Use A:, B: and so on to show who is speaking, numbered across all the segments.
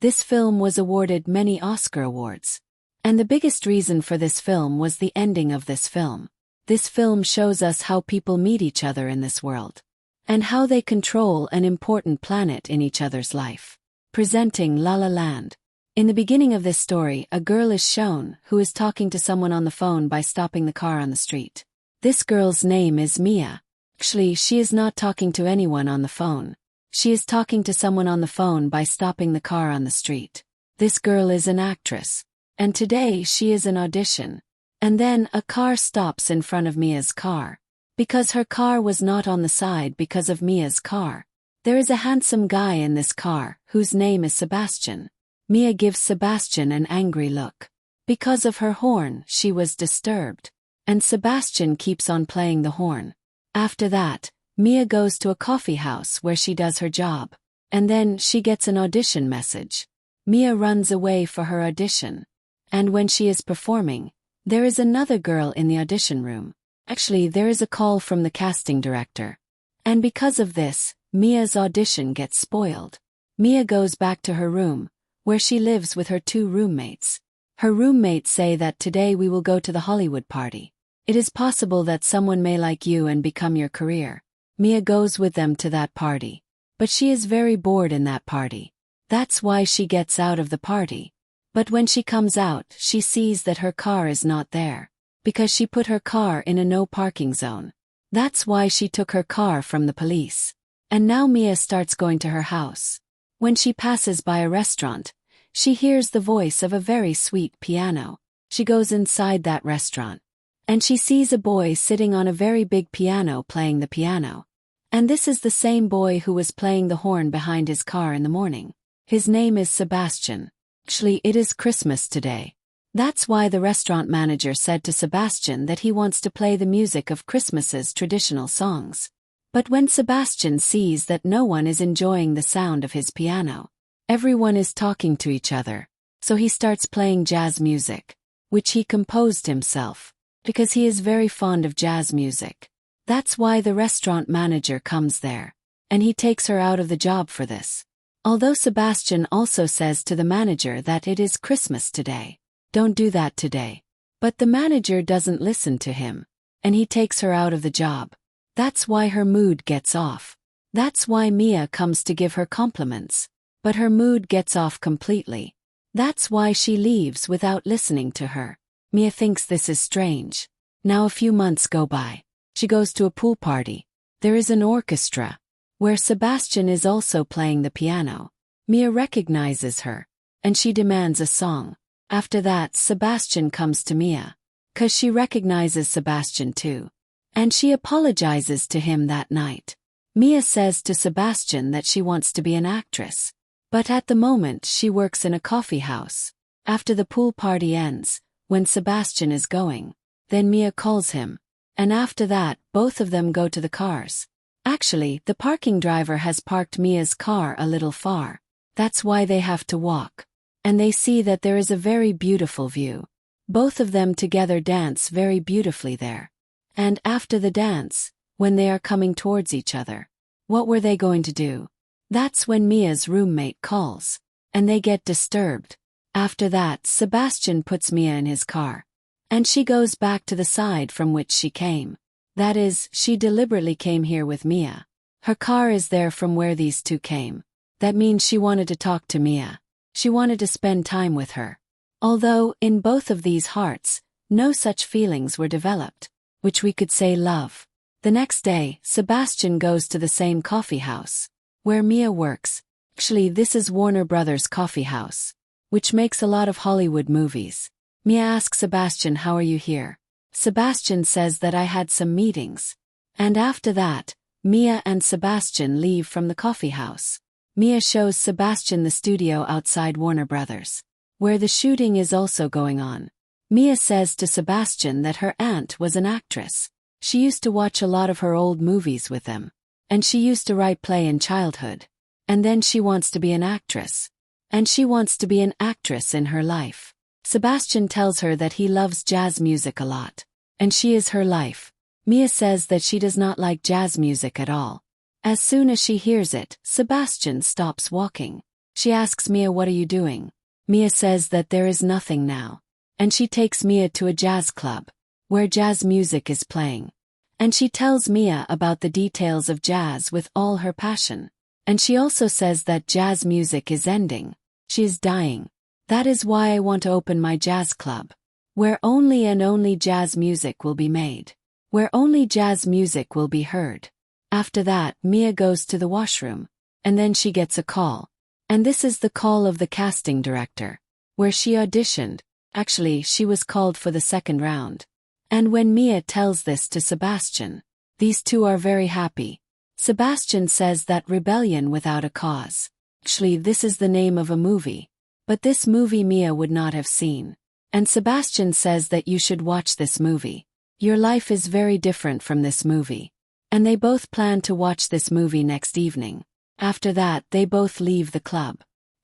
A: This film was awarded many Oscar awards. And the biggest reason for this film was the ending of this film. This film shows us how people meet each other in this world, and how they control an important planet in each other's life. Presenting La La Land. In the beginning of this story, a girl is shown who is talking to someone on the phone by stopping the car on the street. This girl's name is Mia. Actually, she is not talking to anyone on the phone. She is talking to someone on the phone by stopping the car on the street. This girl is an actress. And today she is in audition. And then a car stops in front of Mia's car. Because her car was not on the side because of Mia's car. There is a handsome guy in this car, whose name is Sebastian. Mia gives Sebastian an angry look. Because of her horn, she was disturbed. And Sebastian keeps on playing the horn. After that, Mia goes to a coffee house where she does her job. And then she gets an audition message. Mia runs away for her audition. And when she is performing, there is another girl in the audition room. Actually, there is a call from the casting director. And because of this, Mia's audition gets spoiled. Mia goes back to her room, where she lives with her 2 roommates. Her roommates say that today we will go to the Hollywood party. It is possible that someone may like you and become your career. Mia goes with them to that party. But she is very bored in that party. That's why she gets out of the party. But when she comes out, she sees that her car is not there. Because she put her car in a no parking zone. That's why she took her car from the police. And now Mia starts going to her house. When she passes by a restaurant, she hears the voice of a very sweet piano. She goes inside that restaurant. And she sees a boy sitting on a very big piano playing the piano. And this is the same boy who was playing the horn behind his car in the morning. His name is Sebastian. Actually, it is Christmas today. That's why the restaurant manager said to Sebastian that he wants to play the music of Christmas's traditional songs. But when Sebastian sees that no one is enjoying the sound of his piano, everyone is talking to each other, so he starts playing jazz music, which he composed himself, because he is very fond of jazz music. That's why the restaurant manager comes there, and he takes her out of the job for this. Although Sebastian also says to the manager that it is Christmas today. Don't do that today. But the manager doesn't listen to him. And he takes her out of the job. That's why her mood gets off. That's why Mia comes to give her compliments. But her mood gets off completely. That's why she leaves without listening to her. Mia thinks this is strange. Now a few months go by. She goes to a pool party. There is an orchestra, where Sebastian is also playing the piano. Mia recognizes her, and she demands a song. After that, Sebastian comes to Mia, 'cause she recognizes Sebastian too. And she apologizes to him that night. Mia says to Sebastian that she wants to be an actress. But at the moment she works in a coffee house. After the pool party ends, when Sebastian is going, then Mia calls him. And after that, both of them go to the cars. Actually, the parking driver has parked Mia's car a little far. That's why they have to walk. And they see that there is a very beautiful view. Both of them together dance very beautifully there. And after the dance, when they are coming towards each other, what were they going to do? That's when Mia's roommate calls. And they get disturbed. After that, Sebastian puts Mia in his car. And she goes back to the side from which she came. That is, she deliberately came here with Mia. Her car is there from where these two came. That means she wanted to talk to Mia. She wanted to spend time with her. Although, in both of these hearts, no such feelings were developed, which we could say love. The next day, Sebastian goes to the same coffee house, where Mia works. Actually, this is Warner Brothers coffee house, which makes a lot of Hollywood movies. Mia asks Sebastian, "How are you here?" Sebastian says that I had some meetings. And after that, Mia and Sebastian leave from the coffee house. Mia shows Sebastian the studio outside Warner Brothers, where the shooting is also going on. Mia says to Sebastian that her aunt was an actress. She used to watch a lot of her old movies with them. And she used to write play in childhood. And then she wants to be an actress. And she wants to be an actress in her life. Sebastian tells her that he loves jazz music a lot. And she is her life. Mia says that she does not like jazz music at all. As soon as she hears it, Sebastian stops walking. She asks Mia, what are you doing? Mia says that there is nothing now. And she takes Mia to a jazz club, where jazz music is playing. And she tells Mia about the details of jazz with all her passion. And she also says that jazz music is ending. She is dying. That is why I want to open my jazz club, where only and only jazz music will be made, where only jazz music will be heard. After that, Mia goes to the washroom, and then she gets a call. And this is the call of the casting director, where she auditioned. Actually, she was called for the second round. And when Mia tells this to Sebastian, these two are very happy. Sebastian says that Rebellion Without a Cause. Actually, this is the name of a movie. But this movie Mia would not have seen. And Sebastian says that you should watch this movie. Your life is very different from this movie. And they both plan to watch this movie next evening. After that, they both leave the club.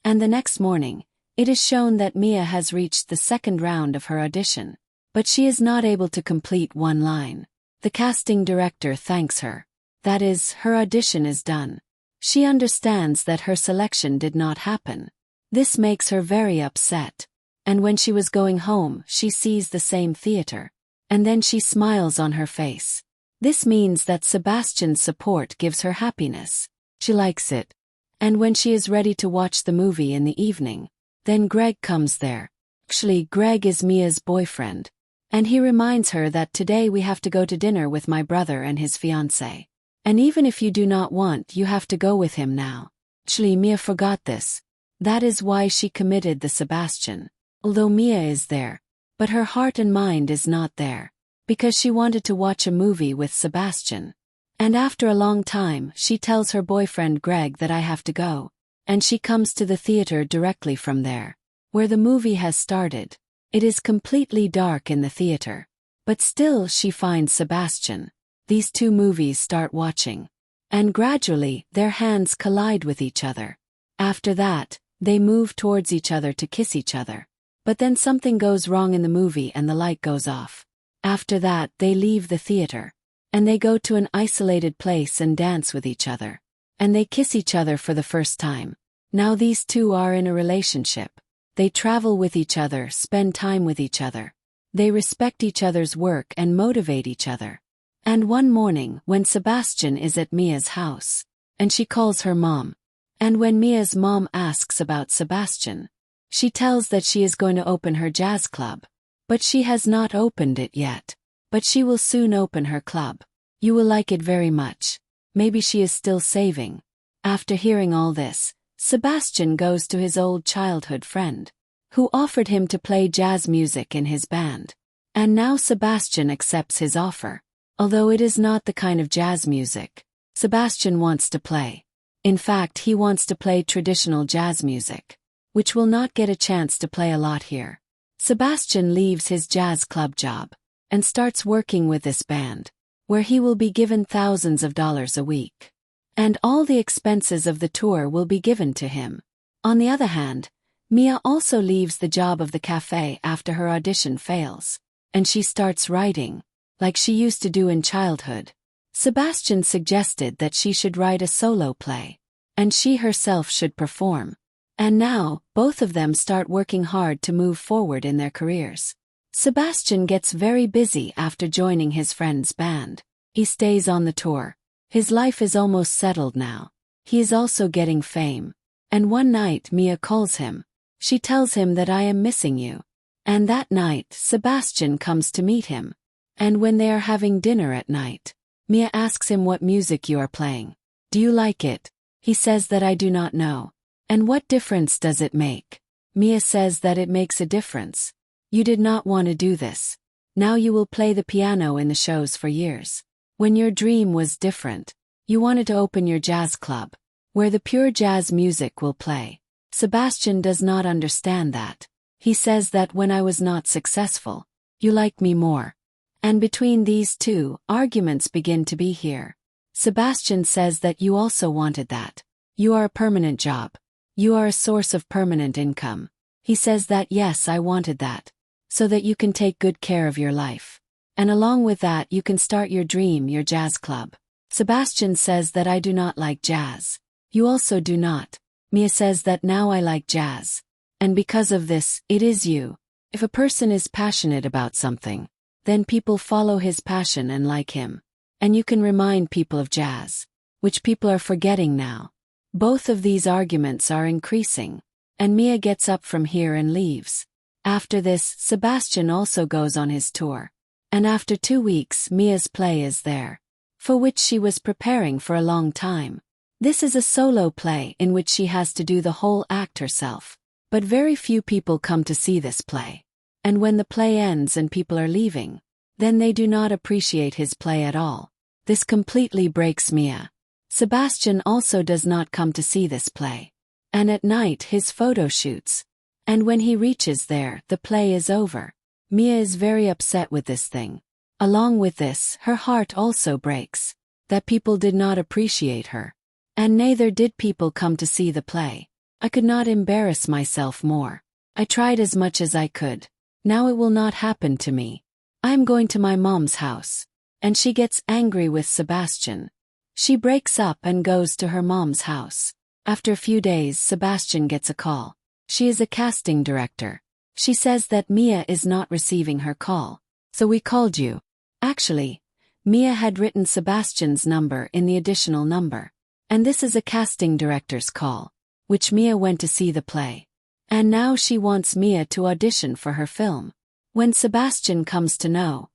A: And the next morning, it is shown that Mia has reached the second round of her audition. But she is not able to complete one line. The casting director thanks her. That is, her audition is done. She understands that her selection did not happen. This makes her very upset. And when she was going home, she sees the same theater. And then she smiles on her face. This means that Sebastian's support gives her happiness. She likes it. And when she is ready to watch the movie in the evening, then Greg comes there. Actually, Greg is Mia's boyfriend. And he reminds her that today we have to go to dinner with my brother and his fiancée. And even if you do not want, you have to go with him now. Actually, Mia forgot this. That is why she committed the Sebastian. Although Mia is there, but her heart and mind is not there. Because she wanted to watch a movie with Sebastian. And after a long time, she tells her boyfriend Greg that I have to go. And she comes to the theater directly from there, where the movie has started. It is completely dark in the theater. But still she finds Sebastian. These two movies start watching. And gradually, their hands collide with each other. After that, they move towards each other to kiss each other. But then something goes wrong in the movie and the light goes off. After that, they leave the theater. And they go to an isolated place and dance with each other. And they kiss each other for the first time. Now these two are in a relationship. They travel with each other, spend time with each other. They respect each other's work and motivate each other. And one morning, when Sebastian is at Mia's house, and she calls her mom. And when Mia's mom asks about Sebastian, she tells that she is going to open her jazz club. But she has not opened it yet. But she will soon open her club. You will like it very much. Maybe she is still saving. After hearing all this, Sebastian goes to his old childhood friend, who offered him to play jazz music in his band. And now Sebastian accepts his offer. Although it is not the kind of jazz music Sebastian wants to play. In fact, he wants to play traditional jazz music, which will not get a chance to play a lot here. Sebastian leaves his jazz club job and starts working with this band, where he will be given thousands of dollars a week. And all the expenses of the tour will be given to him. On the other hand, Mia also leaves the job of the cafe after her audition fails, and she starts writing, like she used to do in childhood. Sebastian suggested that she should write a solo play, and she herself should perform. And now, both of them start working hard to move forward in their careers. Sebastian gets very busy after joining his friend's band. He stays on the tour. His life is almost settled now. He is also getting fame. And one night Mia calls him. She tells him that I am missing you. And that night, Sebastian comes to meet him. And when they are having dinner at night, Mia asks him what music you are playing. Do you like it? He says that I do not know. And what difference does it make? Mia says that it makes a difference. You did not want to do this. Now you will play the piano in the shows for years. When your dream was different, you wanted to open your jazz club, where the pure jazz music will play. Sebastian does not understand that. He says that when I was not successful, you liked me more. And between these two, arguments begin to be here. Sebastian says that you also wanted that. You are a permanent job. You are a source of permanent income. He says that yes, I wanted that. So that you can take good care of your life. And along with that you can start your dream, your jazz club. Sebastian says that I do not like jazz. You also do not. Mia says that now I like jazz. And because of this, it is you. If a person is passionate about something, then people follow his passion and like him. And you can remind people of jazz, which people are forgetting now. Both of these arguments are increasing, and Mia gets up from here and leaves. After this, Sebastian also goes on his tour. And after 2 weeks, Mia's play is there, for which she was preparing for a long time. This is a solo play in which she has to do the whole act herself. But very few people come to see this play. And when the play ends and people are leaving, then they do not appreciate his play at all. This completely breaks Mia. Sebastian also does not come to see this play. And at night his photo shoots. And when he reaches there, the play is over. Mia is very upset with this thing. Along with this, her heart also breaks, that people did not appreciate her. And neither did people come to see the play. I could not embarrass myself more. I tried as much as I could. Now it will not happen to me. I am going to my mom's house. And she gets angry with Sebastian. She breaks up and goes to her mom's house. After a few days, Sebastian gets a call. She is a casting director. She says that Mia is not receiving her call. So we called you. Actually, Mia had written Sebastian's number in the additional number. And this is a casting director's call, which Mia went to see the play. And now she wants Mia to audition for her film. When Sebastian comes to know,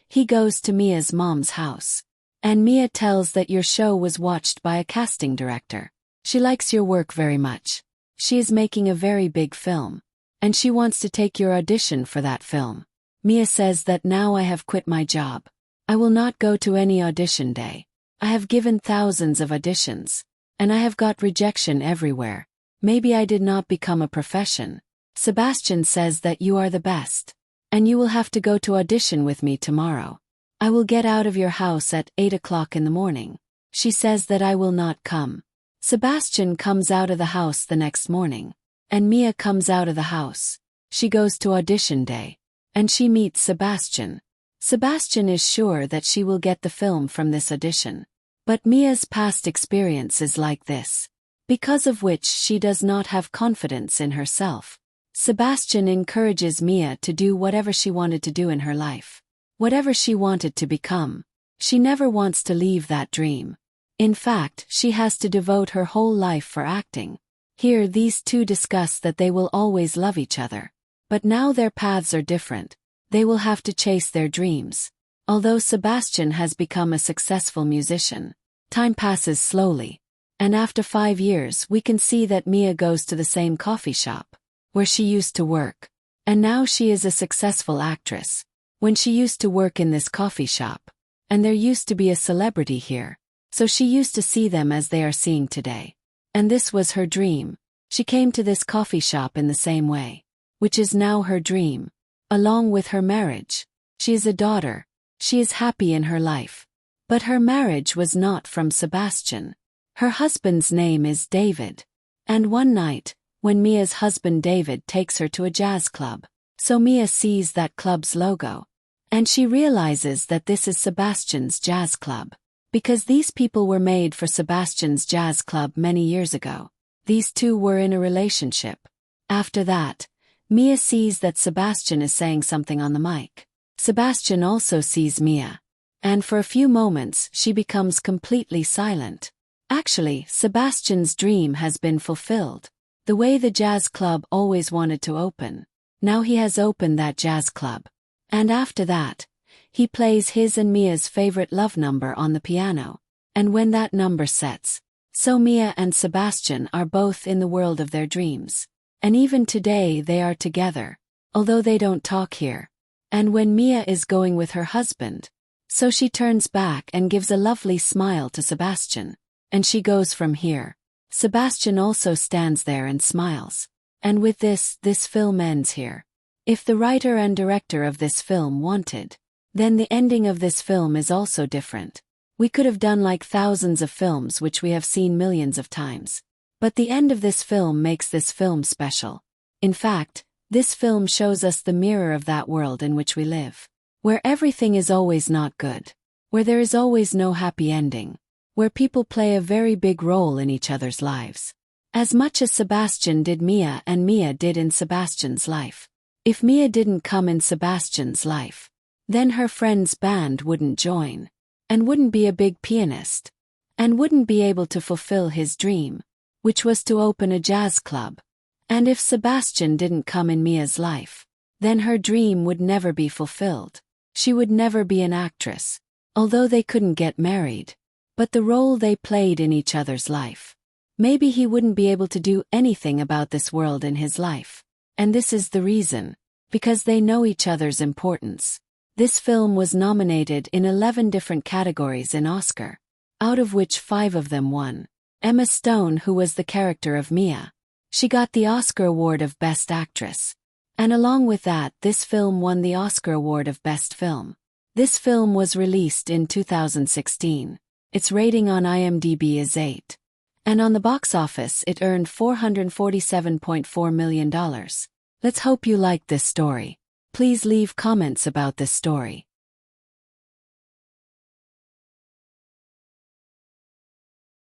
A: he goes to Mia's mom's house. And Mia tells that your show was watched by a casting director. She likes your work very much. She is making a very big film. And she wants to take your audition for that film. Mia says that now I have quit my job. I will not go to any audition day. I have given thousands of auditions. And I have got rejection everywhere. Maybe I did not become a profession. Sebastian says that you are the best. And you will have to go to audition with me tomorrow. I will get out of your house at 8 o'clock in the morning. She says that I will not come. Sebastian comes out of the house the next morning. And Mia comes out of the house. She goes to audition day. And she meets Sebastian. Sebastian is sure that she will get the film from this audition. But Mia's past experience is like this, because of which she does not have confidence in herself. Sebastian encourages Mia to do whatever she wanted to do in her life. Whatever she wanted to become. She never wants to leave that dream. In fact, she has to devote her whole life for acting. Here these two discuss that they will always love each other. But now their paths are different. They will have to chase their dreams. Although Sebastian has become a successful musician, time passes slowly. And after 5 years we can see that Mia goes to the same coffee shop, where she used to work. And now she is a successful actress. When she used to work in this coffee shop. And there used to be a celebrity here. So she used to see them as they are seeing today. And this was her dream. She came to this coffee shop in the same way. Which is now her dream. Along with her marriage. She is a daughter. She is happy in her life. But her marriage was not from Sebastian. Her husband's name is David. And one night, when Mia's husband David takes her to a jazz club, so Mia sees that club's logo. And she realizes that this is Sebastian's jazz club. Because these people were made for Sebastian's jazz club many years ago. These two were in a relationship. After that, Mia sees that Sebastian is saying something on the mic. Sebastian also sees Mia. And for a few moments she becomes completely silent. Actually, Sebastian's dream has been fulfilled. The way the jazz club always wanted to open. Now he has opened that jazz club. And after that, he plays his and Mia's favorite love number on the piano. And when that number sets, so Mia and Sebastian are both in the world of their dreams. And even today they are together, although they don't talk here. And when Mia is going with her husband, so she turns back and gives a lovely smile to Sebastian. And she goes from here. Sebastian also stands there and smiles. And with this film ends here. If the writer and director of this film wanted, then the ending of this film is also different. We could have done like thousands of films which we have seen millions of times. But the end of this film makes this film special. In fact, this film shows us the mirror of that world in which we live. Where everything is always not good. Where there is always no happy ending. Where people play a very big role in each other's lives. As much as Sebastian did Mia and Mia did in Sebastian's life. If Mia didn't come in Sebastian's life, then her friend's band wouldn't join, and wouldn't be a big pianist, and wouldn't be able to fulfill his dream, which was to open a jazz club. And if Sebastian didn't come in Mia's life, then her dream would never be fulfilled. She would never be an actress, although they couldn't get married. But the role they played in each other's life. Maybe he wouldn't be able to do anything about this world in his life. And this is the reason. Because they know each other's importance. This film was nominated in 11 different categories in Oscar, out of which 5 of them won. Emma Stone, who was the character of Mia, she got the Oscar Award of Best Actress. And along with that, this film won the Oscar Award of Best Film. This film was released in 2016. Its rating on IMDb is 8. And on the box office it earned $447.4 million. Let's hope you liked this story. Please leave comments about this story.